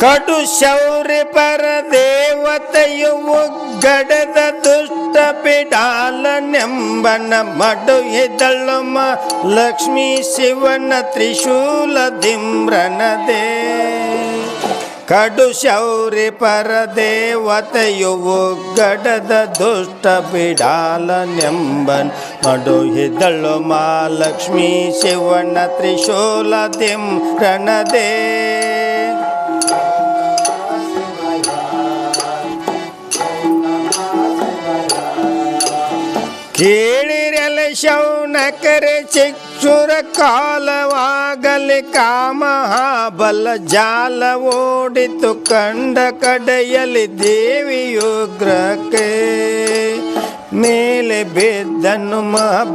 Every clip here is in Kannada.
ಕಡು ಶೌರ್ಯ ಪರ ದೇವತೆಯು ಒಗ್ಗಡದ ದುಷ್ಟ ಬಿಡಾಲನೆಂಬನ ಮಡು ಎದಳು ಲಕ್ಷ್ಮೀ ಶಿವನ ತ್ರಿಶೂಲ ದಿಂಬ್ರನದೇ. ಕಡು ಶೌರ್ಯ ಪರ ದೇವತೆಯು ಒಗ್ಗಡದ ದುಷ್ಟ ಬಿಡಾಲನೆಂಬನ್ ಮಡು ಎದಳು ಲಕ್ಷ್ಮೀ ಶಿವನ ತ್ರಿಶೂಲ ದಿಂಬ್ರನದೇ. ಕೇಳಿರಲೆ ಶೌನಕರೆ ಚಿಕ್ಷುರ ಕಾಲವಾಗಲಿ ಕಾಮಹಾಬಲ ಜಾಲ ಓಡಿತು ಕಂಡ ಕಡೆಯಲ್ಲಿ ದೇವಿಯುಗ್ರಕ್ಕೆ. ಮೇಲೆ ಬಿದ್ದನು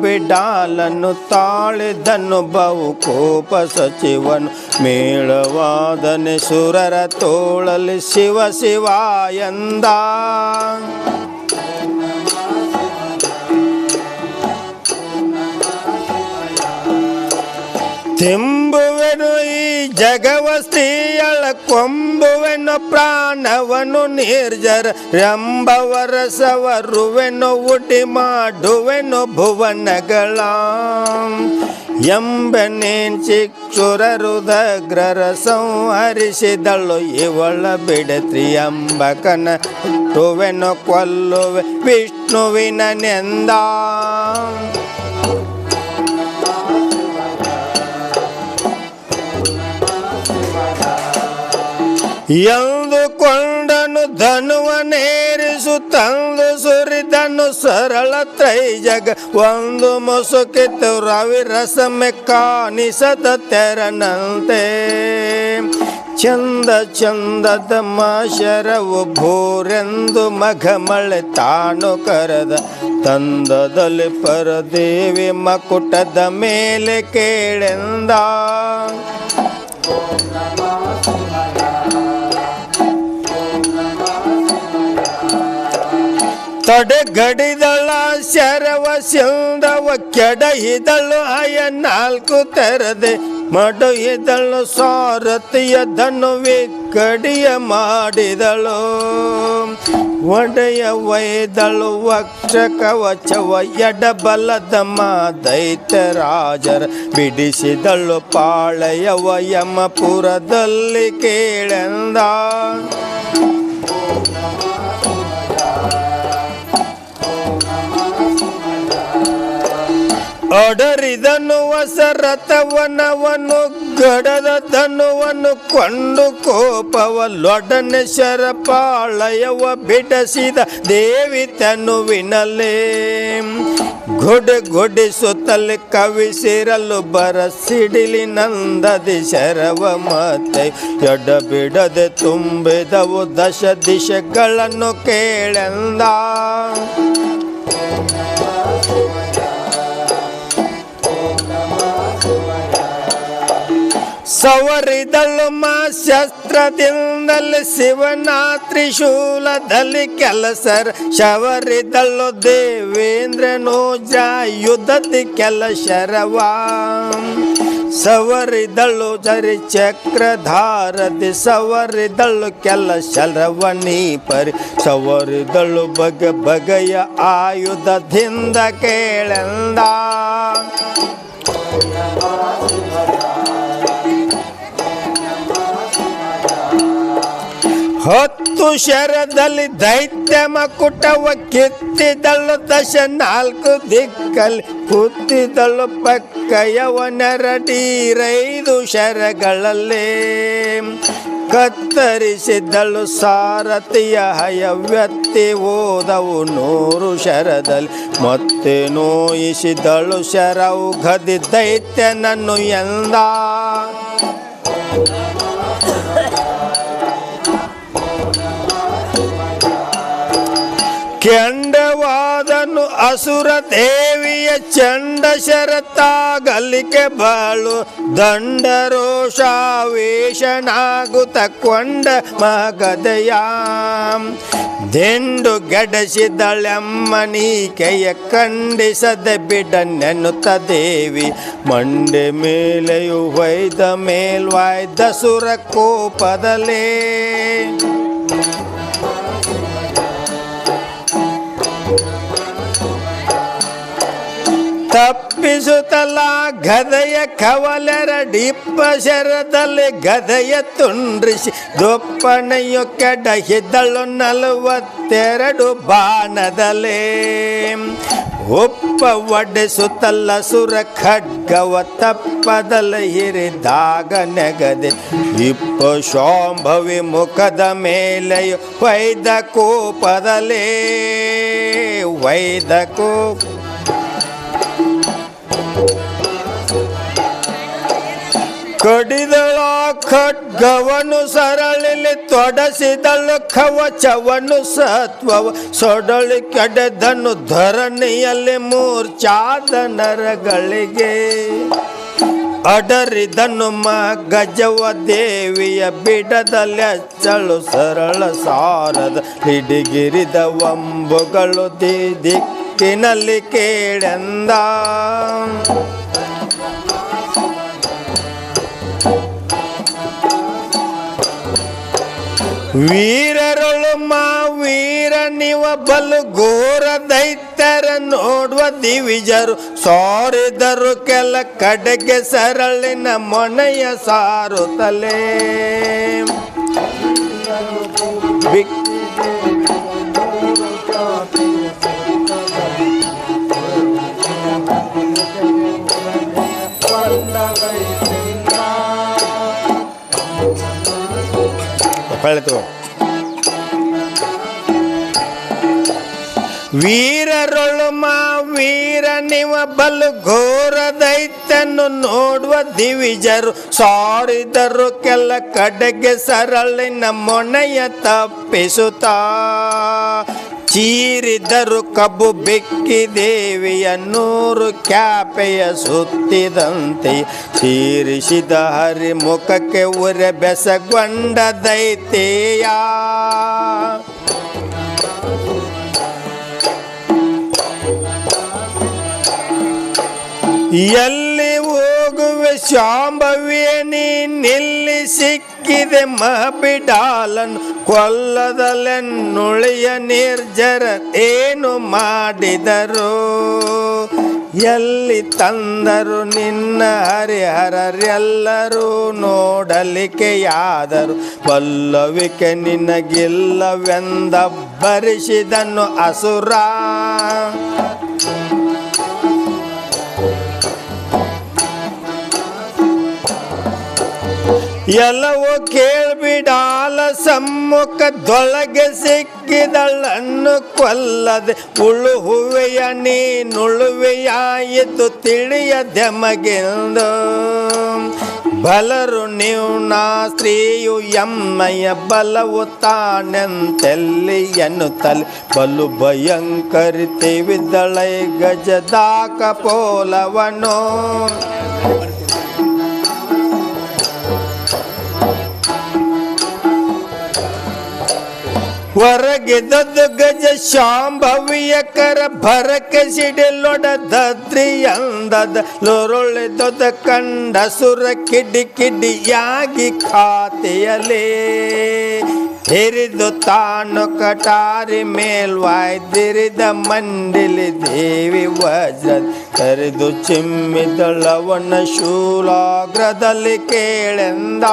ಬಿಡಾಲನ್ನು ತಾಳಿದನು ಬಹು ಕೋಪ ಸಚಿವನು. ಮೇಳವಾದನೆ ಸುರರ ತೋಳಲಿ ಶಿವ ಶಿವ ಎಂದ. ತೆಂಬುವೆನು ಈ ಜಗವ ಸ್ತ್ರೀಯಳ ಕೊಂಬುವೆನು ಪ್ರಾಣವನು ನಿರ್ಜರ ರಂಭವರಸವರುವೆನು ಉಡಿ ಮಾಡುವೆನು ಭುವನಗಳ. ಎಂಬನೇನ್ ಚಿಕ್ಷುರರುದಗ್ರರ ಸಂಹರಿಸಿದಳು ಇವಳ ಬಿಡತ್ರಿ ಅಂಬಕನ ಹುಟ್ಟುವೆನು ಕೊಲ್ಲುವೆ ವಿಷ್ಣುವಿನ ನೆಂದ. ಎಂದು ಕೊಂಡನು ಧನುವನೇರಿಸು ತಂದು ಸುರಿದನು ಸರಳ ತ್ರೈಜಗ. ಒಂದು ಮೊಸುಕಿತು ರವಿ ರಸಮೆ ಕಾಣಿಸದ ತೆರನಂತೆ. ಚಂದ ಚಂದದ ಮಾಶರವು ಭೂರೆಂದು ಮಘಮಳೆ ತಾನು ಕರೆದ. ತಂದದಲ್ಲಿ ಪರದೇವಿ ಮಕುಟದ ಮೇಲೆ ಕೇಳೆಂದ. ತಡೆಗಡಿದಳ ಶರವ ಸಿಂದವ ಕೆಡಹಿದಳು ಅಯ ನಾಲ್ಕು ತೆರದೆ. ಮಡುಹಿದಳು ಸಾರಥಿಯದನ್ನು ವಿಕಡಿಯ ಮಾಡಿದಳು. ಒಡೆಯ ಒಯ್ದಳು ವಕ್ಷ ಕವಚವ ಎಡಬಲದ ದೈತ್ಯರಾಜರ. ಬಿಡಿಸಿದಳು ಪಾಳೆಯವ ಯಮಪುರದಲ್ಲಿ ಕೇಳೆಂದ. ಒಡರಿದನು ವಸರಥವನವನು ಗಡದ ಧನುವನ್ನು ಕೊಂಡು ಕೋಪವಲ್ಲೊಡನೆ ಶರಪಾಳಯವ ಬಿಡಿಸಿದ ದೇವಿ ತನುವಿನಲ್ಲೇ. ಗೊಡಿಸುತ್ತಲೇ ಕವಿಸಿರಲು ಬರಸಿಡಿಲಿ ನಂದದಿ ಶರವ ಮತ್ತೆ. ಎಡ ಬಿಡದೆ ತುಂಬಿದವು ದಶ ದಿಶೆಗಳನ್ನು ಕೇಳೆಂದ. ಸವರಿದಳು ಶಸ್ತ್ರದಿಂದಲೇ ಶಿವನ ತ್ರಿಶೂಲದಲ್ಲಿ ಕೆಲಸರ. ಶವರಿದಳು ದೇವೇಂದ್ರನು ಜಾಯುಧದಿ ಕೆಲಶರವ. ಸವರಿದಳು ಜರಿ ಚಕ್ರಧಾರದಿ ಸವರಿದಳು ಕೆಲಶರವನಿ ಪರಿ. ಸವರಿದಳು ಬಗೆ ಬಗೆಯ ಆಯುಧದಿಂದ ಕೇಳೆಂದ. ಹೊತ್ತು ಶರದಲ್ಲಿ ದೈತ್ಯ ಮಕುಟವ ಕಿತ್ತಿದಳು ದಶ ನಾಲ್ಕು ದಿಕ್ಕಲ್ಲಿ. ಕುತ್ತಿದಳು ಪಕ್ಕಯವನೆರಡೀರೈದು ಶರಗಳಲ್ಲೇ. ಕತ್ತರಿಸಿದಳು ಸಾರಥಿಯ ಹಯವ್ಯತ್ತಿ ಓದವು 100 ಶರದಲ್ಲಿ. ಮತ್ತೆ ನೋಯಿಸಿದಳು ಶರೌಘದಿ ದೈತ್ಯನನ್ನು ಎಂದ. ಕೆಂಡವಾದನು ಅಸುರ ದೇವಿ ದೇವಿಯ ಚಂಡ ಶರತ್ತಾಗಲಿಕ್ಕೆ ಬಾಳು ದಂಡ ರೋಷಾವೇಶನಾಗುತ್ತ ಕೊಂಡ ಮಗದೆಯ ದಿಂಡು ಗಡಸಿದಳೆಮ್ಮನೀಕೆಯ ಖಂಡಿಸದೆ ಬಿಡನೆನ್ನುತ್ತ ದೇವಿ ಮಂಡೆ ಮೇಲೆಯು ವೈದ ಮೇಲ್ವಾಯ್ದ ಸುರ ಕೋಪದಲೇ ತಪ್ಪಿಸುತ್ತಲ ಗದೆಯ ಕವಲರ ಡಿಪ್ಪ ಶರದಲ್ಲಿ ಗದೆಯ ತುಂಡ್ರಿಸಿ ದೊಪ್ಪನೆಯು ಕೆಡಹಿದಳು 42 ಬಾಣದಲೇ ಒಪ್ಪ ಒಡೆಸುತ್ತಲ್ಲ ಸುರ ಖಡ್ಗವ ತಪ್ಪದಲ ಹಿರಿದಾಗ ನೆಗದೆ ಇಪ್ಪ ಶಾಂಭವಿ ಮುಖದ ಮೇಲೆಯು ವೈದ ಕೋಪದಲೇ ವೈದ ಕೋಪ ಕಡಿದಳ ಖಡ್ಗವನು ಸರಳಿಲಿ ತೊಡಸಿದಳು ಕವಚವನ್ನು ಸತ್ವವ ಸೊಡಳಿ ಕಡೆದನು ಧರಣಿಯಲ್ಲಿ ಮೂರ್ಛಾದ ನರಗಳಿಗೆ ಅಡರಿದನು ಗಜವ ದೇವಿಯ ಬಿಡದಲ್ಲಿ ಅಚ್ಚಳು ಸರಳ ಸಾರದ ಹಿಡಿಗಿರಿದ ವಂಬುಗಳು ದಿಕ್ಕಿನಲ್ಲಿ ಕೇಳೆಂದ ವೀರರೊಳು ವೀರ ನಿವ ಬಲು ಘೋರ ದೈತ್ಯರ ನೋಡುವ ದಿವಿಜರು ಸಾರಿದರು ಕೆಲ ಕಡೆಗೆ ಸರಳಿನ ಮೊನೆಯ ಸಾರುತ್ತಲೇ ವೀರರೊಳು ವೀರ ನಿವ ಬಲು ಘೋರ ದೈತ್ಯನು ನೋಡುವ ದಿವಿಜರು ಸಾರಿದರು ಕೆಲ ಕಡೆಗೆ ಸರಳಿನ ಮೊನೆಯ ತಪ್ಪಿಸುತ್ತಾ ಚೀರಿದರು ಕಬ್ಬು ಬೆಕ್ಕಿ ದೇವಿಯ 100 ಕ್ಯಾಪೆಯ ಸುತ್ತಿದಂತೆ ಚೀರಿಸಿದ ಹರಿಮುಖಕ್ಕೆ ಉರೆ ಬೆಸಗೊಂಡ ದೈತ್ಯೆಯ ಎಲ್ಲಿ ಹೋಗುವೆ ಶಾಂಭವಿಯ ನಿಲ್ಲಿ ಸಿಕ್ಕಿದೆ ಮಹಬಿಡಾಲನು ಕೊಲ್ಲದಲೆನ್ನುಳಿಯ ನಿರ್ಜರ ಏನು ಮಾಡಿದರು ಎಲ್ಲಿ ತಂದರು ನಿನ್ನ ಹರಿಹರರೆಲ್ಲರೂ ನೋಡಲಿಕೆಯಾದರು ಪಲ್ಲವಿಕೆ ನಿನಗಿಲ್ಲವೆಂದ ಭರಿಸಿದನು ಅಸುರ ಎಲ್ಲವೂ ಕೇಳ್ಬಿಡಾಲ ಸಮ್ಮುಖದೊಳಗೆ ಸಿಕ್ಕಿದಳನ್ನು ಕೊಲ್ಲದೆ ಉಳುಹುವೆಯ ನೀನುಳುವೆಯಾಯಿತು ತಿಳಿಯದೆಮಗೆಂದು ಬಲರು ನೀವು ನಾ ಸ್ತ್ರೀಯು ಎಮ್ಮಯ ಬಲವು ತಾನೆಂತೆಲ್ಲಿ ಎನ್ನುತ್ತಲೆ ಬಲು ಭಯಂಕರಿತಿವಿದ್ದಳೈ ಗಜದಾಕ ಪೋಲವನು ಹೊರಗಿದದ್ದು ಗಜ ಶಾಂಭವಿಯ ಕರ ಭರಕೆ ಸಿಡಿಲೊಡದ್ರಿ ಅಂದದ ಲೊರೊಳೆದೊದ ಕಂಡ ಸುರ ಕಿಡಿ ಕಿಡಿಯಾಗಿ ಖಾತೆಯಲೇ ಹಿರಿದು ತಾನು ಕಟಾರಿ ಮೇಲ್ವಾಯ್ದಿರಿದ ಮಂಡಿಲಿ ದೇವಿ ವಜ್ರ ಕರೆದು ಚಿಮ್ಮಿದಳವನ ಶೂಲಾಗ್ರದಲ್ಲಿ ಕೇಳೆಂದ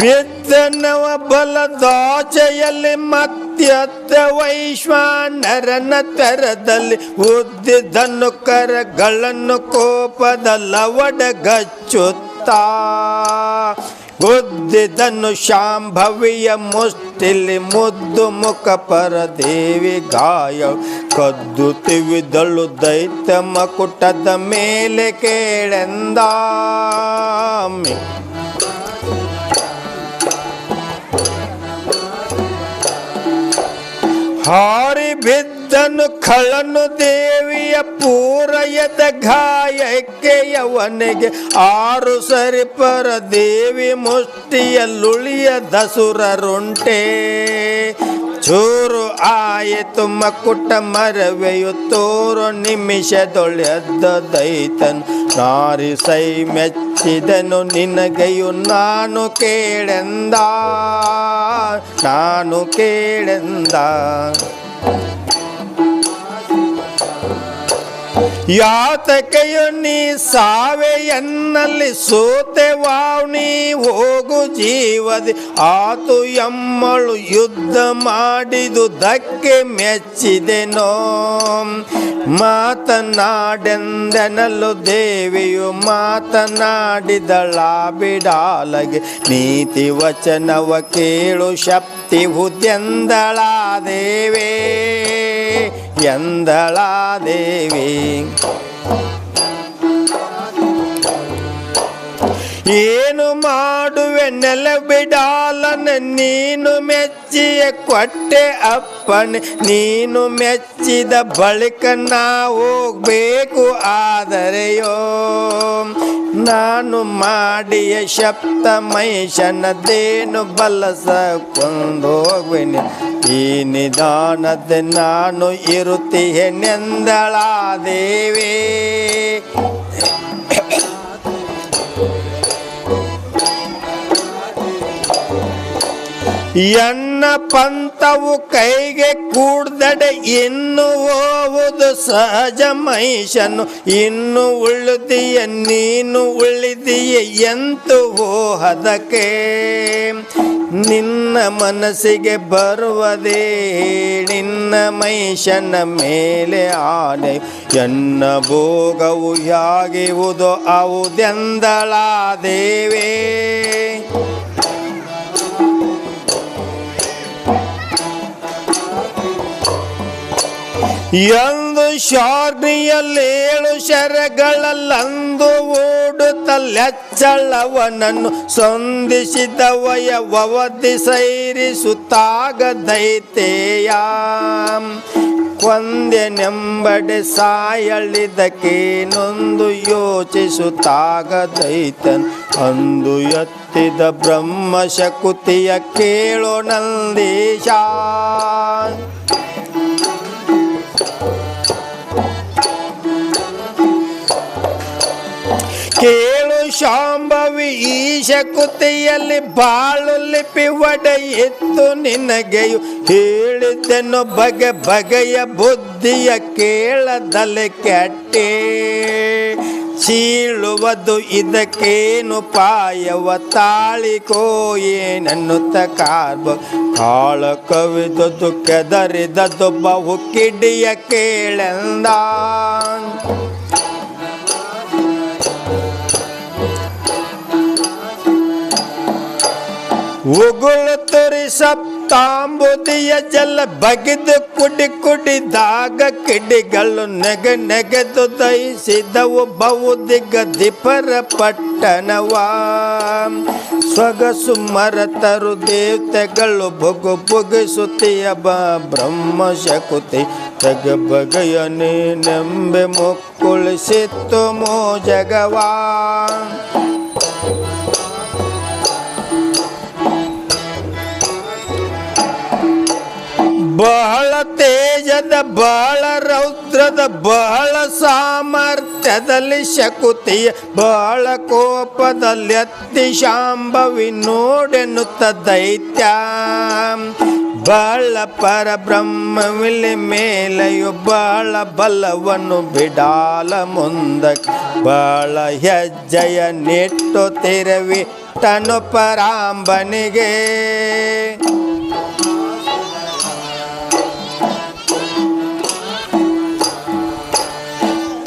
ಬಿದ್ದನವ ಬಲದಾಚೆಯಲ್ಲಿ ಮತ್ಯತ್ತ ವೈಶ್ವಾನರನ ತರದಲ್ಲಿ ಉದ್ದಿದ್ದನ್ನು ಕರಗಳನ್ನು ಕೋಪದಲ್ಲ ಒಡಗಚ್ಚುತ್ತಾ ಉದ್ದಿದ್ದನ್ನು ಶಾಂಭವಿಯ ಮುಷ್ಟಿಲಿ ಮುದ್ದು ಮುಖ ಪರದೇವಿ ಗಾಯ ಕದ್ದು ತಿವಿದಳು ದೈತ್ಯ ಮಕುಟದ ಮೇಲೆ ಕೇಳೆಂದ ಹಾರಿ ಬಿದ್ದನು ಖಳನು ದೇವಿಯ ಪೂರಯದ ಗಾಯಕ್ಕೆ ಅವನಿಗೆ 6 ಸರಿಪರ ದೇವಿ ಮುಷ್ಟಿಯಲ್ಲುಳಿಯದ ಸುರರುಂಟೆ ಚೂರು ಆಯಿತು ಮಕುಟ ಮರವೆಯು ತೋರು ನಿಮಿಷದೊಳೆದ ದೈತನ್ ನಾರಿ ಸೈ ಮೆಚ್ಚಿದನು ನಿನಗೆಯು ನಾನು ಕೇಳೆಂದ ಯಾತಕೆಯು ನೀ ಸಾವೆ ಎನ್ನಲ್ಲಿ ಸೋತೆ ವಾವ್ನಿ ಹೋಗು ಜೀವದಿ ಆತು ಎಮ್ಮಳು ಯುದ್ಧ ಮಾಡಿದು ದಕ್ಕೆ ಮೆಚ್ಚಿದೆನೋ ಮಾತನಾಡೆಂದೆನಲು ದೇವಿಯು ಮಾತನಾಡಿದಳ ಬಿಡಾಲಗೆ ನೀತಿ ವಚನವ ಕೇಳು ಶಕ್ತಿ ಹುದೆಂದಳ ದೇವಿ ಎಂದಳ ದೇವಿ ಏನು ಮಾಡುವೆ ನೆಲ ಬಿಡಾಲನ ನೀನು ಮೆಚ್ಚಿಯ ಕೊಟ್ಟೆ ಅಪ್ಪನೆ ನೀನು ಮೆಚ್ಚಿದ ಬಳಿಕ ನಾ ಹೋಗ್ಬೇಕು ಆದರೆಯೋ ನಾನು ಮಾಡಿಯ ಶಬ್ದ ಮೈಷನದೇನು ಬಲಸ ಕೊಂದೋಗ್ಬೇನೆ ಈ ನಿಧಾನದ ನಾನು ಇರುತ್ತೀನೆಂದಳ ದೇವಿ ಎನ್ನ ಪಂಥವು ಕೈಗೆ ಕೂಡ್ದಡೆ ಇನ್ನು ಹೋಗುವುದು ಸಹಜ ಮಹಿಷನು ಇನ್ನು ಉಳಿದೀಯ ನೀನು ಉಳಿದೀಯ ಎಂತು ಹೋಹದಕ್ಕೆ ನಿನ್ನ ಮನಸ್ಸಿಗೆ ಬರುವುದೇ ನಿನ್ನ ಮಹಿಷನ ಮೇಲೆ ಆನೆ ಎನ್ನ ಭೋಗವು ಯಾಗಿವುದೋ ಅವುದೆಂದಳ ದೇವೇ ಎಂದು ಶಾರ್ಣಿಯಲ್ಲೇಳು ಶರಗಳಲ್ಲಂದು ಓಡುತ್ತಲೆಚ್ಚಳವನನ್ನು ಸಂಧಿಸಿದವಯ ವವತಿ ಸೈರಿಸುತ್ತಾಗ ದೈತೆಯ ಕೊಂದೆನೆಂಬಡೆ ಸಾಯಳಿದಕ್ಕೆ ನೊಂದು ಯೋಚಿಸುತ್ತಾಗ ದೈತನ್ ಅಂದು ಎತ್ತಿದ ಬ್ರಹ್ಮ ಶಕುತಿಯ ಕೇಳೋ ನಂದೀಶ ಕೇಳು ಶಾಂಭವಿ ಈ ಶಕುತಿಯಲ್ಲಿ ಬಾಳು ಲಿಪಿ ಒಡೆ ಎತ್ತು ನಿನಗೆಯು ಹೇಳಿದ್ದೆನು ಬಗೆ ಬಗೆಯ ಬುದ್ಧಿಯ ಕೇಳದಲೆ ಕೆಟ್ಟೆ ಚೀಳುವುದು ಇದಕ್ಕೇನು ಪಾಯವ ತಾಳಿಕೋ ಏನನ್ನುತ್ತ ಕಾರ್ಬ ಕಾಳ ಕವಿದದು ಕೆದರಿದದು ಬಹು ಕಿಡಿಯ ಕೇಳೆಂದ ಉಗುಳು ತುರಿ ಸಪ್ತಾಂಬುದಿಯ ಜಲ ಬಗೆದು ಕುಡಿ ಕುಡಿದಾಗ ಕಿಡಿಗಳು ನೆಗೆದು ದಹಿಸಿದವು ಬಹುದಿಗ ದಿಪರ ಪಟ್ಟಣವ ಸೊಗಸು ಮರತರು ದೇವತೆಗಳು ಬೊಗು ಬೊಗಿಸುತ್ತೀಯ ಬ್ರಹ್ಮ ಶಕುತಿ ತಗ ಬಗೆಯನೇ ನೆಂಬೆ ಮುಕ್ಕುಳಿಸಿತ್ತು ಮೋ ಜಗವಾ ಬಹಳ ತೇಜದ ಬಹಳ ರೌದ್ರದ ಬಹಳ ಸಾಮರ್ಥ್ಯದಲ್ಲಿ ಶಕುತಿಯ ಬಹಳ ಕೋಪದಲ್ಲಿ ಅತ್ತಿ ಶಾಂಭವಿ ನೋಡೆನ್ನುತ್ತ ದೈತ್ಯ ಬಹಳ ಪರಬ್ರಹ್ಮವಿಲೆ ಮೇಲೆಯು ಬಹಳ ಬಲವನ್ನು ಬಿಡಾಲ ಮುಂದಕ್ಕೆ ಬಹಳ ಹೆಜ್ಜೆಯ ನೆಟ್ಟು ತಿರುವಿಟ್ಟನು ಪರಾಂಬನಿಗೆ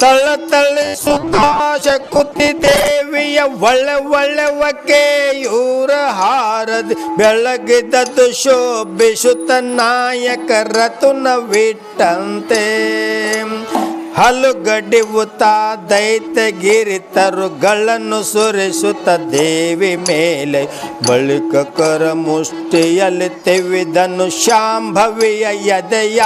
ತಳತಳಿಸುತ್ತಾ ಶಕುತಿ ದೇವಿಯ ಒಳವಕ್ಕೆ ಇವರ ಹಾರದಿ ಬೆಳಗಿದದ್ದು ಶೋಭಿಸುತ್ತ ನಾಯಕ ರತುನ ವಿಟ್ಟಂತೆ ಹಲುಗಡಿವುತ ದೈತ್ಯಗಿರಿ ತರುಗಳನ್ನು ಸುರಿಸುತ್ತ ದೇವಿ ಮೇಲೆ ಬಳಿಕ ಕರ ಮುಷ್ಟಿಯಲ್ಲಿ ತೆವಿದನು ಶಾಂಭವಿಯ ಎದೆಯ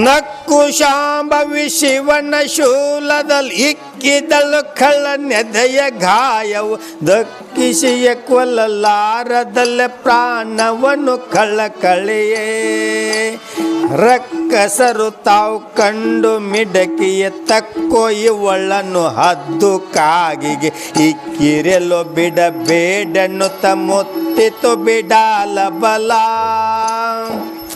ನಕ್ಕು ಶಾಂಭವಿ ಶಿವನ ಶೂಲದಲ್ಲಿ ಇಕ್ಕಿದಳು ಕಳ್ಳನೆದೆಯ ಗಾಯವು ದಕ್ಕಿಸಿಯ ಕೊಲ್ಲಲಾರದಲ್ಲೇ ಪ್ರಾಣವನ್ನು ಕಳಕಳಿಯೇ ರಕ್ಕಸರು ತಾವು ಕಂಡು ಮಿಡಕಿಯ ತಕ್ಕೋ ಇವಳನ್ನು ಹದ್ದು ಕಾಗಿಗೆ ಇಕ್ಕಿರೆಲು ಬಿಡಬೇಡನ್ನು ಮುತ್ತಿತು ಬಿಡಾಲ ಬಲ